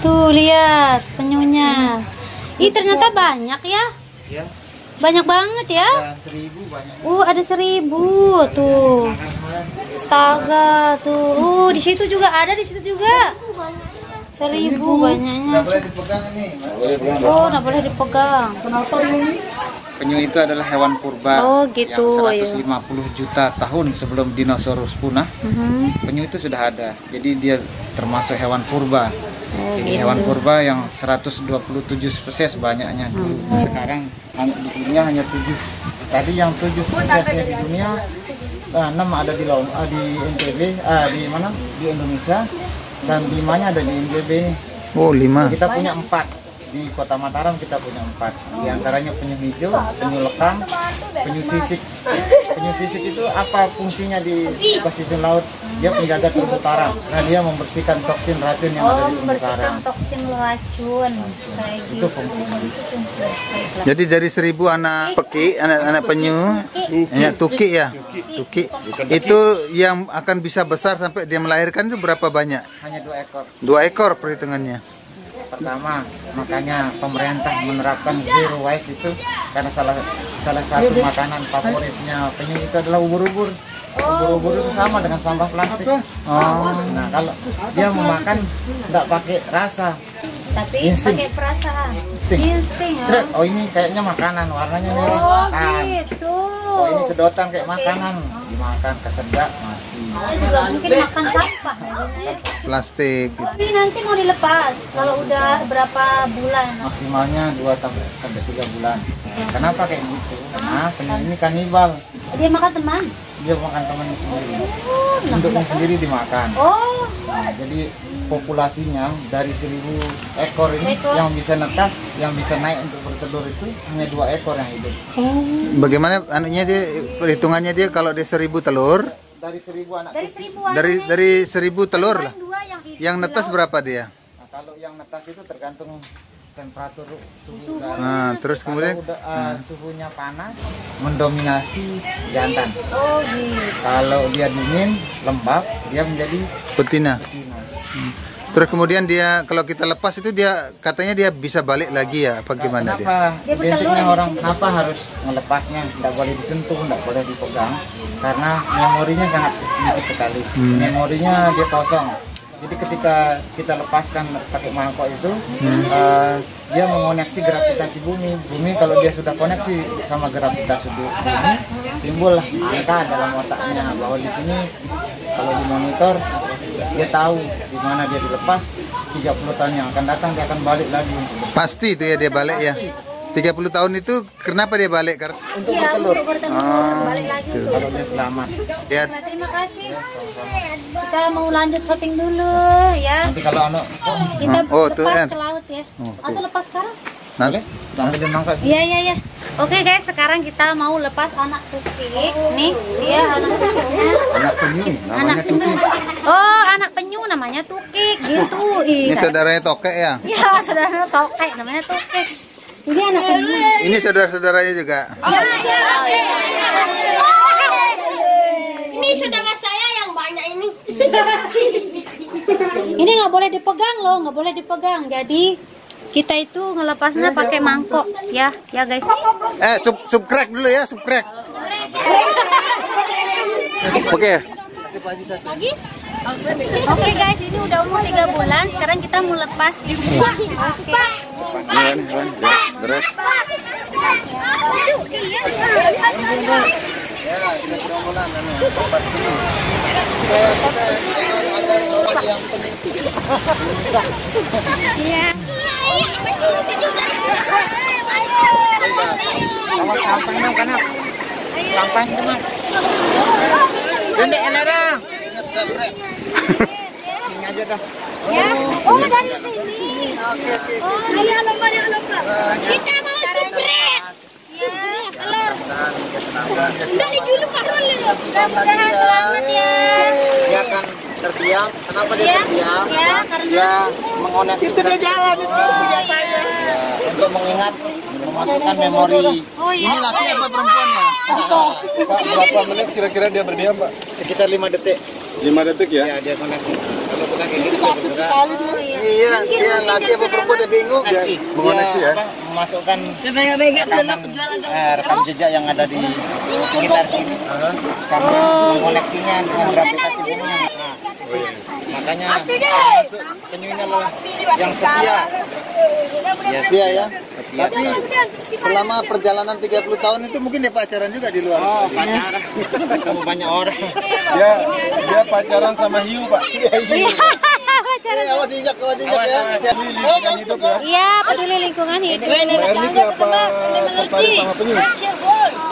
Tuh lihat penyunya. Ih ternyata banyak ya. Ya. Banyak banget ya. Ada 1000 banyak. Ada 1000 tuh. Astaga tuh. Di situ juga ada, di situ juga. 1000 banyaknya. Nggak boleh dipegang ini. Nggak boleh dipegang. Kenapa ini? Penyu itu adalah hewan purba gitu, yang 150 juta tahun sebelum dinosaurus punah. Penyu itu sudah ada. Jadi dia termasuk hewan purba. Jadi hewan purba yang 127 spesies banyaknya dulu. Sekarang di dunia hanya 7. Tadi yang 7 spesiesnya di dunia, 6 ada di NTB, di mana? Di Indonesia, dan 5-nya ada di NTB ini. 5. Kita punya 4. Di Kota Mataram kita punya 4. Di antaranya penyu hijau, penyu lekang, penyu sisik. Penyu sisik itu apa fungsinya di ekosistem laut? Dia penjaga terumbu karang. Nah, dia membersihkan toksin racun yang ada di terumbu karang. Toksin racun. Itu fungsinya. Jadi dari 1000 anak peki, anak penyu, hanya tuki ya. Tuki. Itu yang akan bisa besar sampai dia melahirkan itu berapa banyak? Hanya 2 ekor. 2 ekor perhitungannya. Pertama, makanya pemerintah menerapkan zero waste itu karena salah satu makanan favoritnya penyu itu adalah ubur-ubur. Ubur-ubur itu sama dengan sampah plastik. Nah, kalau dia memakan tidak pakai rasa, tapi pakai perasaan. Insting. Oh, ini kayaknya makanan, warnanya merah. Gitu. Oh, ini sedotan kayak makanan, dimakan kesedak mati. Juga mungkin makan sampah ya. Plastik. Tapi nanti mau dilepas kalau udah berapa bulan? Maksimalnya 2 sampai 3 bulan. Kenapa kayak gitu? Karena penyu ini kanibal. Dia makan teman. Dia makan temannya sendiri. Induknya sendiri dimakan. Nah, jadi populasinya dari 1000 ekor ini yang bisa netas, yang bisa naik untuk bertelur itu hanya 2 ekor yang hidup. Bagaimana anunya dia, perhitungannya dia kalau dia 1000 telur? Dari 1000 anak. Dari 1000 telur lah. Yang netas berapa dia? Nah, kalau yang netas itu tergantung temperatur suhu. Nah, terus kemudian suhunya panas mendominasi jantan. Gitu. Kalau dia dingin, lembab, dia menjadi betina. Terus kemudian dia kalau kita lepas itu dia katanya dia bisa balik lagi ya, apa gimana dia? Identiknya orang kenapa harus melepasnya, tidak boleh disentuh, tidak boleh dipegang, karena memorinya sangat sedikit sekali. Memorinya dia kosong. Jadi ketika kita lepaskan pakai mangkok itu, dia mengoneksi gravitasi bumi. Bumi kalau dia sudah koneksi sama gravitasi bumi, timbul angka dalam otaknya bahwa di sini kalau dimonitor dia tahu di mana dia dilepas. 30 tahun yang akan datang dia akan balik lagi. Pasti itu ya dia balik ya. 30 tahun itu kenapa dia balik? Untuk bertelur. Balik lagi. Kalau dia selamat. Ya. Terima kasih. Kita mau lanjut syuting dulu ya. Nanti kalau kita lepas kan ke laut ya. Atau lepas sekarang? Boleh? Ambil mangkok. Iya. Oke guys, sekarang kita mau lepas anak tukik. Nih, dia anak tukiknya. Anak penyu, namanya tukik. Anak penyu namanya tukik gitu. Ini saudaranya tokek ya? Iya, saudaranya tokek namanya tukik. Ini anak penyu. Ini saudara-saudaranya juga. Iya. Ini saudara saya yang banyak ini. Ini nggak boleh dipegang loh, nggak boleh dipegang. Jadi kita itu ngelepasnya pakai mangkok ya guys. Subscribe dulu ya, subscribe. Oke. Oke guys, ini udah umur 3 bulan. Sekarang kita mau lepas. Oke. Beres. Iya. Awas sampah dong kanak. Sampah teman. Dendek elera. Ingat sabrek. Ini aja dah. Ya. Dari sini. Oke. Iya, lomba. Kita mau subrek. Telur. Dari dulu Pak Rol. Selamat ya. Dia akan terdiam. Kenapa dia terdiam? Ya, karena Dia mengoneksi untuk mengingat, memasukkan memori. Ini laki apa perempuan ya? Pak, berapa menit kira-kira dia berdiam, Pak? Sekitar 5 detik. 5 detik ya? Ya, dia koneksi. Kalau kita kayak gitu dia bergerak. Iya, dia laki apa perempuan dia bingung. Mengoneksi ya? Memasukkan rekam jejak yang ada di sekitar sini sama mengoneksinya dengan gravitasi bumi. Makanya masuk penyunya lah yang setia. Ya, sia ya. Tapi selama perjalanan 30 tahun itu mungkin dia pacaran juga di luar. Oh, pacaran. Ketemu banyak orang. Dia pacaran sama hiu, Pak. Pacaran. Awas injak ya. Lingkungan hidup ya. Iya, peduli lingkungan hidup. Mbak Erni kenapa tertarik sama penyu?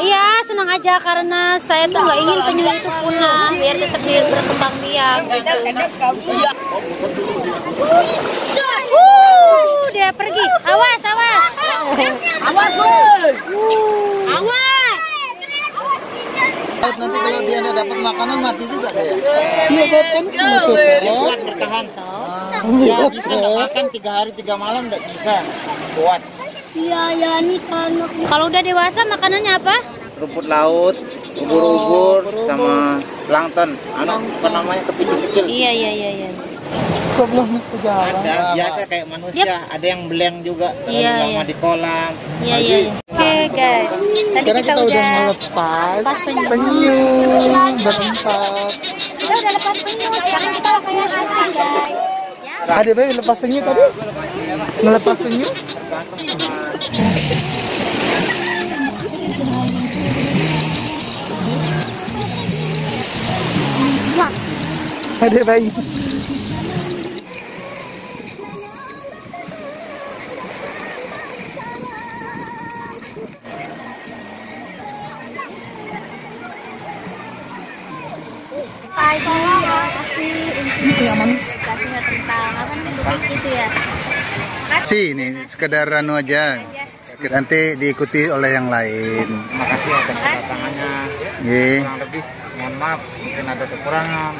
Iya, senang aja karena saya tuh nggak ingin penyu itu punah, biar tetap dia berkembang biak. Dia pergi. Awas, awas. Awas, awas. Nanti kalau dia nggak dapat makanan mati juga dia. Dia kuat bertahan. Dia bisa nggak makan 3 hari 3 malam nggak bisa. Kuat. Iya, ya nih kan. Kalau udah dewasa makanannya apa? Rumput laut, ubur-ubur, sama plankton. Apa namanya, kepiting kecil. Iya, iya, iya, iya. Ada biasa kayak manusia, ada yang beleng juga terlalu Iya, lama iya. di kolam. Iya, iya. Oke, guys. Tadi kita udah lepas penyu berempat. Kita udah lepas penyu, sekarang kita waktunya makan, guys. Ya. Ada bayi lepas penyu tadi? Melepas penyu? Ada bayi. Kasihnya tentang apa namanya gitu ya. Ini sekedar anu aja. Nanti diikuti oleh yang lain. Makasih atas kedatangannya. Ye. Kurang lebih, mohon maaf mungkin ada kekurangan.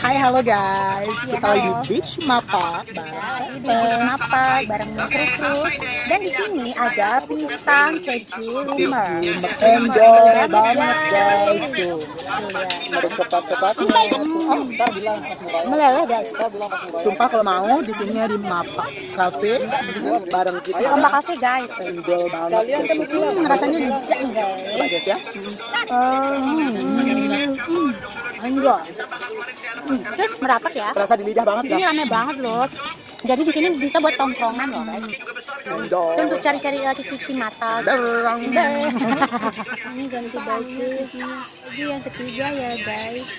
Hai, halo guys. Kita lagi di Beach Mapa. Di Mapa bareng kru-kru. Dan di sini ada pisang keju lemur. Enjoy banget guys. Tuh. Ada cepat-cepat. Ntar bilang pas mukanya. Meleleh guys. Sumpah kalau mau di sini di Mapa Cafe bareng kita. Ayo Mbak Cafe guys. Enjoy banget. Rasanya bijak guys. Coba guys ya. Enjoy. Terus merapat ya. Terasa di lidah banget Ini ya. rame banget loh. Jadi di sini bisa buat tongkrongan loh guys. Enjoy. Untuk cari-cari cuci mata. Derang. Ini ganti baju. Ini yang ketiga ya guys.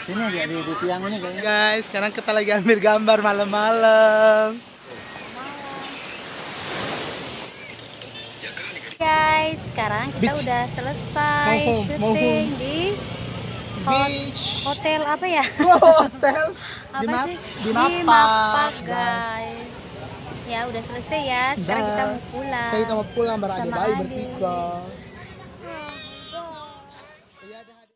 Ini agak di tiang ini kayaknya. Guys, sekarang kita lagi ambil gambar malam-malam. Guys, sekarang kita udah selesai syuting di hotel apa ya? Hotel Apa sih? di Mapa. Guys. Ya udah selesai ya. Sekarang kita mau pulang. Kita mau pulang bareng Sama bayi Ade. bertiga.